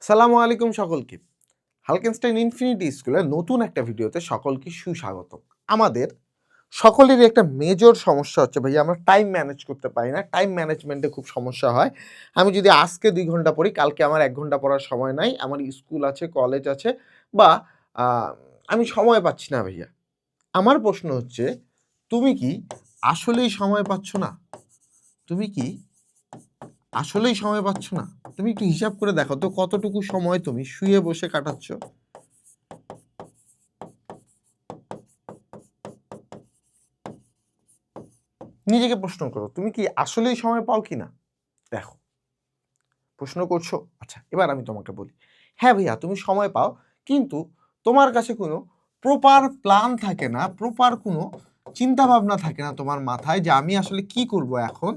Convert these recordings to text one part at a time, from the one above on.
সালামু আলাইকুম সকলকে। হালকেনস্টাইন ইনফিনিটি স্কুলের নতুন একটা ভিডিওতে সকলকে সুস্বাগতম। আমাদের সকলেরই একটা মেজর সমস্যা হচ্ছে ভাইয়া আমরা টাইম ম্যানেজ করতে পারি না। টাইম ম্যানেজমেন্টে খুব সমস্যা হয়। আমি যদি আজকে ২ ঘন্টা পড়ি, কালকে আমার ১ ঘন্টা পড়ার সময় নাই। আমার স্কুল আছে, কলেজ আছে বা আ আমি সময় পাচ্ছি না ভাইয়া। আমার প্রশ্ন হচ্ছে, তুমি কি আসলেই সময় পাচ্ছ না? তুমি কি আসলেই সময় পাচ্ছ না? তুমি একটু হিসাব করে দেখো তো কতটুকু সময় তুমি শুয়ে বসে কাটাচ্ছ? নিজেকে প্রশ্ন করো, তুমি কি আসলেই সময় পাও কিনা? দেখো, প্রশ্ন করছো? আচ্ছা, এবার আমি তোমাকে বলি। হ্যাঁ ভাইয়া, তুমি সময় পাও, কিন্তু তোমার কাছে কোনো প্রপার প্ল্যান থাকে না, প্রপার কোনো চিন্তাভাবনা থাকে না তোমার মাথায় যে আমি আসলে কি করব এখন?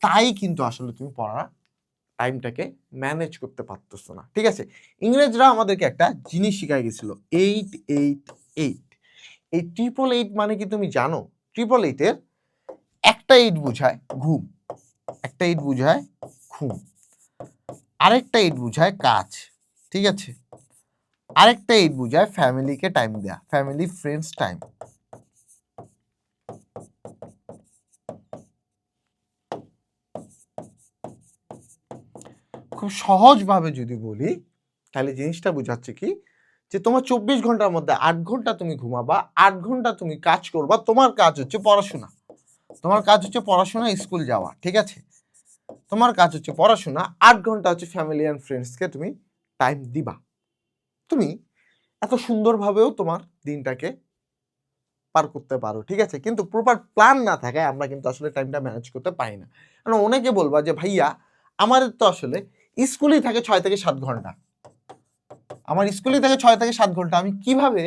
তাই কিন্তু আসলে তুমি পড়ার টাইমটাকে ম্যানেজ করতে পারতেছো না। ঠিক আছে? ইংরেজরা আমাদেরকে একটা জিনিস শিখায় গেছিল 8, 8, 8 এই 888 মানে কি তুমি জানো? 888 এর একটা 8 বুঝায় ঘুম, একটা 8 বুঝায় ঘুম, আরেকটা 8 বুঝায় কাজ। ঠিক আছে? আরেকটা 8 বুঝায় ফ্যামিলিকে টাইম দেয়া, ফ্যামিলি ফ্রেন্ডস টাইম। খুব সহজভাবে যদি বলি, তাহলে জিনিসটা বুঝাচ্ছে কি? যে তোমার ২৪ ঘন্টার মধ্যে ৮ ঘন্টা তুমি ঘুমাবা, ৮ ঘন্টা তুমি কাজ করবা। তোমার কাজ হচ্ছে পড়াশোনা। তোমার কাজ হচ্ছে পড়াশোনা, স্কুল যাওয়া। ঠিক আছে? তোমার কাজ হচ্ছে পড়াশোনা, ৮ ঘন্টা হচ্ছে ফ্যামিলি অ্যান্ড ফ্রেন্ডসকে তুমি টাইম দিবা। তুমি এত সুন্দরভাবেও তোমার দিনটাকে পার করতে পারো। ঠিক আছে? কিন্তু প্রপার প্ল্যান না থাকায় আমরা কিন্তু আসলে টাইমটা ম্যানেজ করতে পারি না। কারণ অনেকে বলবা যে, "ভাইয়া আমাদের তো আসলে স্কুলেই থাকে ৬ থেকে ৭ ঘন্টা। আমার স্কুলেই থাকে ৬ থেকে ৭ ঘন্টা। আমি কিভাবে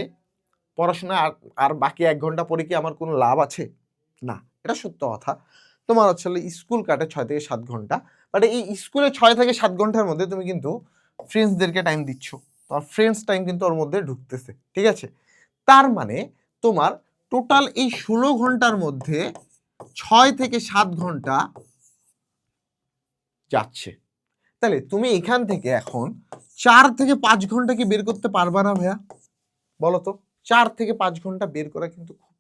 পড়াশোনায় আর আর বাকি ১ ঘন্টা পড়ে কি আমার কোনো লাভ আছে?" না, এটা সত্য কথা। তোমার আসলে স্কুল কাটে ৬ থেকে ৭ ঘন্টা। বাট এই স্কুলে ৬ থেকে ৭ ঘন্টার মধ্যে তুমি কিন্তু ফ্রেন্ডসদেরকে টাইম দিচ্ছ। তোমার ফ্রেন্ডস টাইম কিন্তু ওর মধ্যে ঢুকতেছে। ঠিক আছে? তার মানে তোমার টোটাল এই ১৬ ঘন্টার মধ্যে ৬ থেকে ৭ ঘন্টা যাচ্ছে। তাহলে তুমি এখান থেকে এখন ৪ থেকে ৫ ঘন্টা কি বের করতে পারবা না ভাইয়া? বলো তো? ৪ থেকে ৫ ঘন্টা বের করা কিন্তু খুব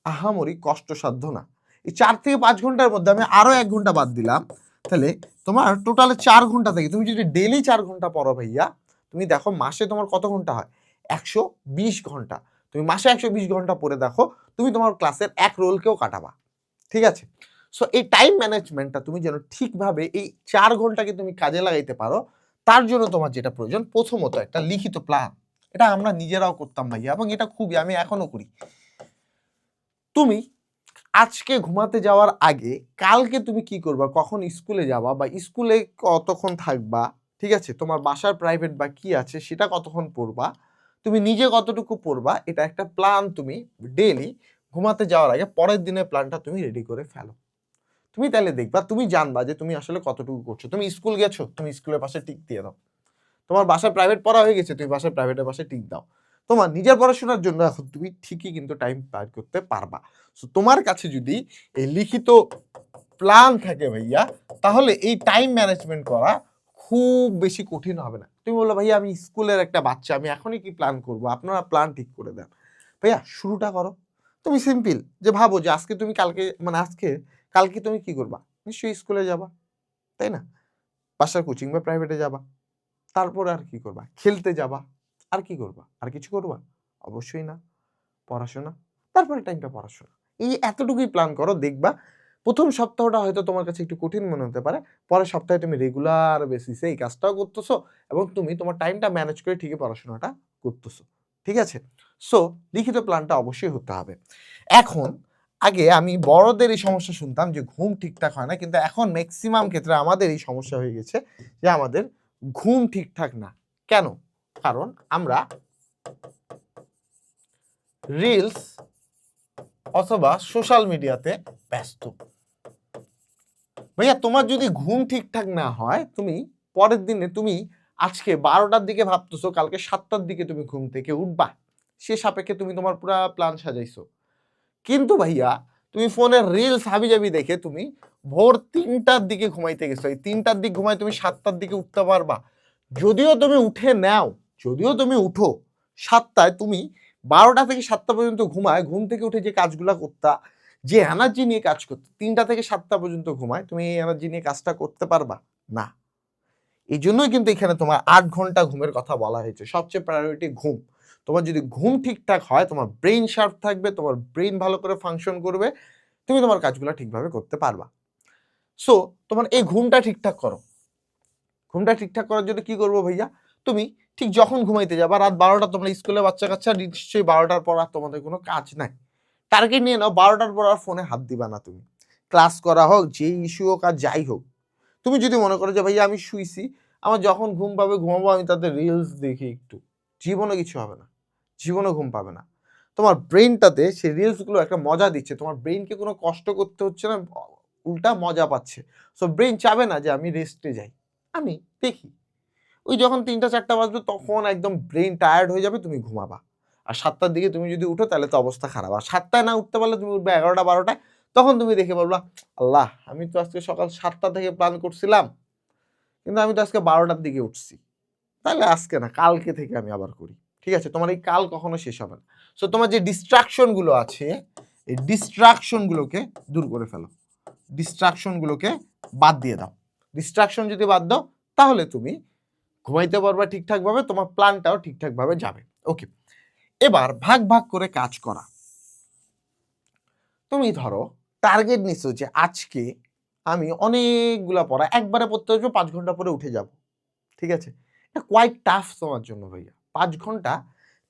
আহামরি কষ্টসাধ্য না। এই ৪ থেকে ৫ ঘন্টার মধ্যে আমি আরো ১ ঘন্টা বাদ দিলাম। তাহলে তোমার টোটালে ৪ ঘন্টা থেকে তুমি যদি ডেইলি ৪ ঘন্টা পড়ো ভাইয়া, তুমি দেখো মাসে তোমার কত ঘন্টা হয়? ১২০ ঘন্টা। তুমি মাসে ১২০ ঘন্টা পড়ে দেখো, তুমি তোমার ক্লাসের এক রোলকেও কাটাবা। ঠিক আছে? সো এই টাইম ম্যানেজমেন্টটা তুমি যেন ঠিকভাবে এই ৪ ঘন্টাকে তুমি কাজে লাগাইতে পারো, তার জন্য তোমার যেটা প্রয়োজন প্রথমত একটা লিখিত প্ল্যান। এটা আমরা নিজেরাও করতাম ভাইয়া এবং এটা খুবই আমি এখনো করি। তুমি আজকে ঘুমাতে যাওয়ার আগে কালকে তুমি কি করবা? কখন স্কুলে যাবা বা স্কুলে কতক্ষণ থাকবা? ঠিক আছে? তোমার বাসার প্রাইভেট বা কি আছে সেটা কতক্ষণ পড়বা? তুমি নিজে কতটুকু পড়বা? এটা একটা প্ল্যান তুমি ডেইলি ঘুমাতে যাওয়ার আগে পরের দিনের প্ল্যানটা তুমি রেডি করে ফেলো। তুমি তাইলে দেখবা তুমি জানবা যে তুমি আসলে কতটুকু করছো। তুমি স্কুল গেছো, তুমি স্কুলের পাশে টিক দিয়ে দাও। তোমার বাসায় প্রাইভেট পড়া হয়ে গেছে, তুমি বাসায় প্রাইভেটের পাশে টিক দাও। তোমার নিজের পড়াশোনার জন্য এখন তুমি ঠিকই কিন্তু টাইম পার করতে পারবা। সো তোমার কাছে যদি এই লিখিত প্ল্যান থাকে ভাইয়া, তাহলে এই টাইম ম্যানেজমেন্ট করা খুব বেশি কঠিন হবে না। তুমি বললো, "ভাইয়া আমি স্কুলের একটা বাচ্চা, আমি এখনই কি প্ল্যান করব?" আপনারা প্ল্যান ঠিক করে দেন। ভাইয়া শুরুটা করো। তুমি সিম্পল যে ভাবো যে আজকে তুমি কালকে মানে আজকে কালকে তুমি কি করবা? নিশ্চয়ই স্কুলে যাবা, তাই না? বাসার কোচিং বা প্রাইভেটে যাবা। তারপরে আর কি করবা? খেলতে যাবা। আর কি করবা? আর কিছু করবা? অবশ্যই না। পড়াশোনা। তারপরে টাইমটা পড়াশোনা। এই এতটুকুই প্ল্যান করো, দেখবা ১ম সপ্তাহটা হয়তো তোমার কাছে একটু কঠিন মনে হতে পারে। পরের সপ্তাহে তুমি রেগুলার বেসিসে এই কাজটাও করতেছো এবং তুমি তোমার টাইমটা ম্যানেজ করে ঠিকই পড়াশোনাটা করতেছো। ঠিক আছে? সো লিখিত প্ল্যানটা অবশ্যই হতে হবে। এখন আগে আমি বড়দের এই সমস্যা শুনতাম যে ঘুম ঠিকঠাক হয় না। কিন্তু এখন মেক্সিমাম ক্ষেত্রে আমাদের এই সমস্যা হয়ে গেছে যে আমাদের ঘুম ঠিকঠাক না। কেন? কারণ আমরা রিলস অথবা সোশ্যাল মিডিয়াতে ব্যস্ত। ভাইয়া তোমার যদি ঘুম ঠিকঠাক না হয়, তুমি পরের দিনে তুমি আজকে ১২টার দিকে ভাবতেছো কালকে ৭টার দিকে তুমি ঘুম থেকে উঠবা। সে সাপেক্ষে তুমি তোমার পুরা প্ল্যান সাজাইছো। কিন্তু ভাইয়া তুমি ফোনের রিলস হাবিজাবি দেখে তুমি ভোর ৩টার দিকে ঘুমাইতে গেছো। এই ৩টার দিকে ঘুমায় তুমি ৭টার দিকে উঠতে পারবা? যদিও তুমি উঠে নাও, যদিও তুমি উঠো 7টায়, তুমি 12টা থেকে 7টা পর্যন্ত ঘুমায়, ঘুম থেকে উঠে যে কাজগুলা করতা, যে এনার্জি নিয়ে কাজ করতে 3টা থেকে 7টা পর্যন্ত ঘুমায়, তুমি এই এনার্জি নিয়ে কাজটা করতে পারবা না। এই জন্যই কিন্তু এখানে তোমার 8 ঘন্টা ঘুমের কথা বলা হয়েছে। সবচেয়ে প্রায়োরিটি ঘুম। তোমার যদি ঘুম ঠিকঠাক হয়, তোমার ব্রেইন শার্প থাকবে, তোমার ব্রেইন ভালো করে ফাংশন করবে, তুমি তোমার কাজগুলো ঠিকভাবে করতে পারবা। সো তোমার এই ঘুমটা ঠিকঠাক করো। ঘুমটা ঠিকঠাক করার জন্য কি করবো ভাইয়া? তুমি ঠিক যখন ঘুমাইতে যাবা, রাত 12টা, তোমরা স্কুলে বাচ্চা কাচ্চা, নিশ্চয়ই 12টার পর আর তোমাদের কোনো কাজ নাই। টার্গেট নিয়ে নাও, 12টার পর আর ফোনে হাত দিবা না তুমি। ক্লাস করা হোক, যেই ইস্যু হোক আর যাই হোক, তুমি যদি মনে করো যে ভাইয়া আমি শুইছি, আমার যখন ঘুম পাবে ঘুমাবো, আমি তাদের রিলস দেখি একটু, জীবনে কিছু হবে না, জীবনে ঘুম পাবে না। তোমার ব্রেইনটাতে সেই রিলসগুলো একটা মজা দিচ্ছে, তোমার ব্রেইনকে কোনো কষ্ট করতে হচ্ছে না, উল্টা মজা পাচ্ছে। সো ব্রেইন চাবে না যে আমি রেস্টে যাই, আমি দেখি। ওই যখন 3টা 4টা বাজবে তখন একদম ব্রেইন টায়ার্ড হয়ে যাবে, তুমি ঘুমাবা। আর 7টার দিকে তুমি যদি উঠো তাহলে তো অবস্থা খারাপ। আর 7টায় না উঠতে পারলে তুমি উঠবে 11টা 12টায়, তখন তুমি দেখে বলবা, আল্লাহ আমি তো আজকে সকাল 7টা থেকে প্ল্যান করছিলাম, কিন্তু আমি তো আজকে 12টার দিকে উঠছি, তাহলে আজকে না কালকে থেকে আমি আবার করি। ঠিক আছে, তোমার এই কাল কখনো শেষ হবে না। সো তোমার যে ডিস্ট্রাকশনগুলো আছে, এই ডিস্ট্রাকশনগুলোকে দূর করে ফেলো, ডিস্ট্রাকশনগুলোকে বাদ দিয়ে দাও। ডিস্ট্রাকশন যদি বাদ দাও, তাহলে তুমি ঘুমাইতে পারবা ঠিকঠাকভাবে, তোমার প্ল্যানটাও ঠিকঠাকভাবে যাবে। ওকে, এবার ভাগ ভাগ করে কাজ করা। তুমি ধরো টার্গেট নিছো যে আজকে আমি অনেকগুলা পড়া একবারে পড়তে বসবো, 5 ঘন্টা পরে উঠে যাব। ঠিক আছে, এটা কোয়াইট টাফ তোমার জন্য ভাইয়া। 5 ঘন্টা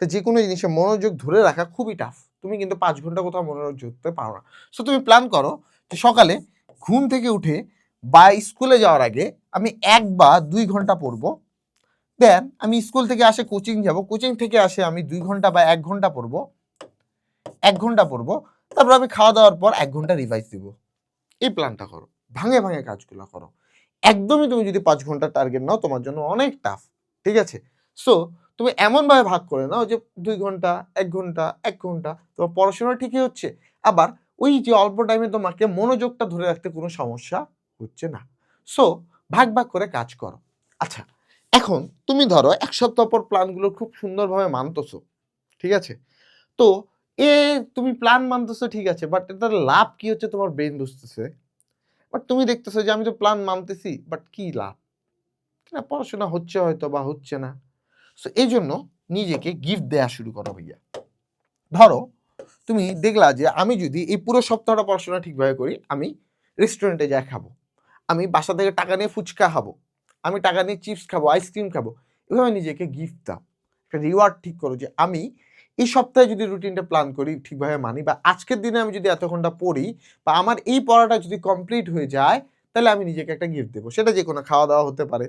যে কোনো জিনিসে মনোযোগ ধরে রাখা খুবই টাফ। তুমি কিন্তু 5 ঘন্টা কোথাও মনোযোগ ধরতে পারো না। সো তুমি প্ল্যান করো যে সকালে ঘুম থেকে উঠে বা স্কুলে যাওয়ার আগে আমি 1 বা 2 ঘন্টা পড়বো। দেন আমি স্কুল থেকে আসে কোচিং যাব, কোচিং থেকে আসে আমি 2 ঘন্টা বা 1 ঘন্টা পড়বো, 1 ঘন্টা পড়বো, তারপর আমি খাওয়া দাওয়ার পর 1 ঘন্টা রিভাইজ দিব। এই প্ল্যানটা করো, ভাঙে ভাঙে কাজগুলো করো। একদমই তুমি যদি 5 ঘন্টার টার্গেট নাও, তোমার জন্য অনেক টাফ। ঠিক আছে, সো তুমি এমনভাবে ভাগ করে নাও যে 2 ঘন্টা 1 ঘন্টা 1 ঘন্টা, তোমার পড়াশোনা ঠিকই হচ্ছে, আবার ওই যে অল্প টাইমে তোমাকে মনোযোগটা ধরে রাখতে কোনো সমস্যা হচ্ছে না। সো ভাগ ভাগ করে কাজ করো। আচ্ছা, এখন তুমি ধরো 1 সপ্তাহ পর প্ল্যানগুলো খুব সুন্দরভাবে মানতেছো। ঠিক আছে, তো এ তুমি প্ল্যান মানতেছো ঠিক আছে, বাট এটার লাভ কি হচ্ছে তোমার ব্রেন বুঝতেছে। বাট তুমি দেখতেছো যে আমি তো প্ল্যান মানতেছি, বাট কি লাভ? না, পড়াশোনা হচ্ছে হয়তো বা হচ্ছে না। সো এই জন্য নিজেকে গিফট দেয়া শুরু করো ভাইয়া। ধরো তুমি দেখলা যে আমি যদি এই পুরো সপ্তাহটা পড়াশোনা ঠিকভাবে করি, আমি রেস্টুরেন্টে যাই খাবো, আমি বাসা থেকে টাকা নিয়ে ফুচকা খাবো, আমি টাকা নিয়ে চিপস খাবো, আইসক্রিম খাবো। এভাবে নিজেকে গিফট দাও, একটা রিওয়ার্ড ঠিক করো যে আমি এই সপ্তাহে যদি রুটিনটা প্ল্যান করি, ঠিকভাবে মানি, বা আজকের দিনে আমি যদি এত ঘন্টা পড়ি, বা আমার এই পড়াটা যদি কমপ্লিট হয়ে যায়, তাহলে আমি নিজেকে একটা গিফট দেবো। সেটা যে কোনো খাওয়া দাওয়া হতে পারে।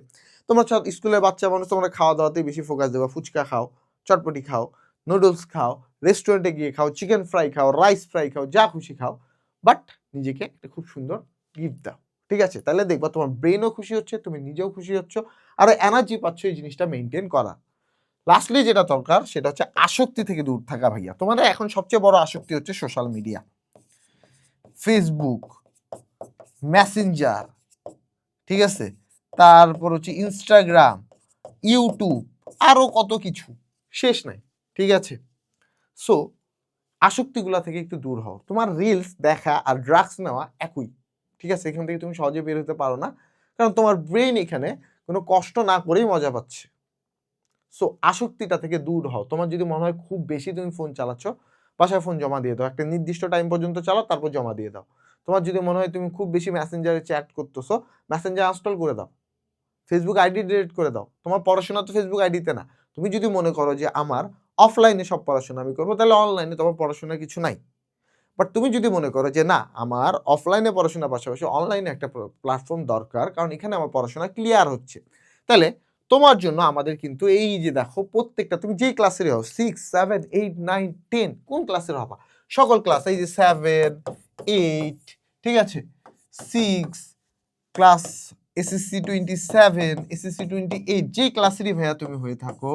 তোমরা স্কুলের বাচ্চা মানুষ, তোমরা খাওয়া দাওয়াতেই বেশি ফোকাস দেবা, ফুচকা খাও, চটপটি খাও, নুডলস খাও, রেস্টুরেন্টে গিয়ে খাও, চিকেন ফ্রাই খাও, রাইস ফ্রাই খাও, যা খুশি খাও, বাট নিজেকে একটা খুব সুন্দর গিফট দাও। ঠিক আছে, তাহলে দেখবা তোমার ব্রেনও খুশি হচ্ছে, তুমি নিজেও খুশি হচ্ছ, আর এনার্জি পাচ্ছ এই জিনিসটা মেনটেন করা। লাস্টলি যেটা দরকার সেটা হচ্ছে আসক্তি থেকে দূর থাকা ভাইয়া। তোমাদের এখন সবচেয়ে বড় আসক্তি হচ্ছে সোশ্যাল মিডিয়া, ফেসবুক, মেসেঞ্জার, ঠিক আছে, তারপর হচ্ছে ইনস্টাগ্রাম, ইউটিউব, আরো কত কিছু, শেষ নাই। ঠিক আছে, সো আসক্তিগুলা থেকে একটু দূর হও। তোমার রিলস দেখা আর ড্রাগস নেওয়া একই। ঠিক আছে, এখান থেকে তুমি সহজে বের হতে পারো না, কারণ তোমার ব্রেন এখানে কোনো কষ্ট না করেই মজা পাচ্ছে। সো আসক্তিটা থেকে দূর হও। তোমার যদি মনে হয় খুব বেশি তুমি ফোন চালাচ্ছ, বাসায় ফোন জমা দিয়ে দাও, একটা নির্দিষ্ট টাইম পর্যন্ত চালাও, তারপর জমা দিয়ে দাও। তোমার যদি মনে হয় তুমি খুব বেশি মেসেঞ্জারে চ্যাট করতেছো, মেসেঞ্জার আনস্টল করে দাও, ফেসবুক আইডি ডিলিট করে দাও। তোমার পড়াশোনা তো ফেসবুক আইডিতে না। তুমি যদি মনে করো যে আমার অফলাইনে সব পড়াশোনা আমি করবো, তাহলে অনলাইনে তোমার পড়াশোনার কিছু নাই। বাট তুমি যদি মনে করো যে না, আমার অফলাইনে পড়াশোনার পাশাপাশি অনলাইনে একটা প্ল্যাটফর্ম দরকার, কারণ এখানে আমার পড়াশোনা ক্লিয়ার হচ্ছে, তাহলে তোমার জন্য আমাদের কিন্তু এই যে দেখো, প্রত্যেকটা তুমি যেই ক্লাসেরই হও, 6 7 8 9 10, কোন ক্লাসের হবা, সকল ক্লাস, এই যে 7 8, ঠিক আছে, 6 ক্লাস, এসএসসি 27, এসএসসি 28, যে ক্লাসেরই ভাইয়া তুমি হয়ে থাকো,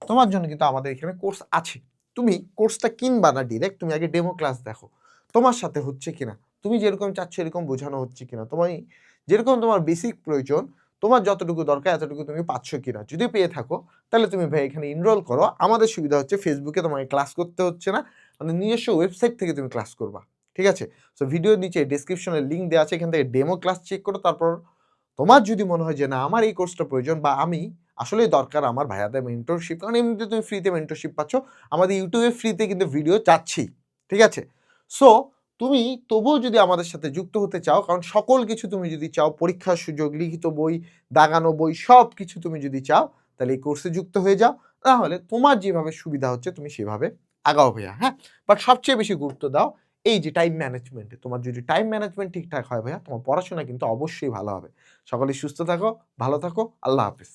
তোমার জন্য কিন্তু আমাদের এখানে কোর্স আছে। তুমি কোর্সটা কিনবা না ডিরেক্ট, তুমি আগে ডেমো ক্লাস দেখো তোমার সাথে হচ্ছে কিনা, তুমি যেরকম চাচ্ছ এরকম বোঝানো হচ্ছে কিনা, তোমার যেরকম তোমার বেসিক প্রয়োজন, তোমার যতটুকু দরকার এতটুকু তুমি পাচ্ছ কিনা। যদি পেয়ে থাকো তাহলে তুমি ভাই এখানে এনরোল করো। আমাদের সুবিধা হচ্ছে ফেসবুকে তোমাকে ক্লাস করতে হচ্ছে না। মানে নিজস্ব ওয়েবসাইট থেকে তুমি ক্লাস করবা। ঠিক আছে? সো ভিডিওর নিচে ডেসক্রিপশনে লিংক দেওয়া আছে। এখান থেকে ডেমো ক্লাস চেক করো। তারপর তোমার যদি মনে হয় যে না আমার এই কোর্সটা প্রয়োজন বা আমি আসলেই দরকার আমার ভাইয়াদের মেন্টরশিপ, কারণ এমনিতে তুমি ফ্রিতে মেন্টরশিপ পাচ্ছ। আমাদের ইউটিউবে ফ্রিতে কিন্তু ভিডিও চাচ্ছি। ঠিক আছে? সো তুমি তবুও যদি আমাদের সাথে যুক্ত হতে চাও, কারণ সকল কিছু তুমি যদি চাও, পরীক্ষার সুযোগ, লিখিত বই, দাগানো বই সবকিছু তুমি যদি চাও, তাহলে এই কোর্সে যুক্ত হয়ে যাও। তাহলে তোমার যেভাবে সুবিধা হচ্ছে তুমি সেভাবে আগাও ভাইয়া, হ্যাঁ? বাট সবচেয়ে বেশি গুরুত্ব দাও এই যে টাইম ম্যানেজমেন্টে। তোমার যদি টাইম ম্যানেজমেন্ট ঠিকঠাক হয় ভাইয়া, তোমার পড়াশোনা কিন্তু অবশ্যই ভালো হবে। সকলেই সুস্থ থাকো, ভালো থাকো। আল্লাহ হাফেজ।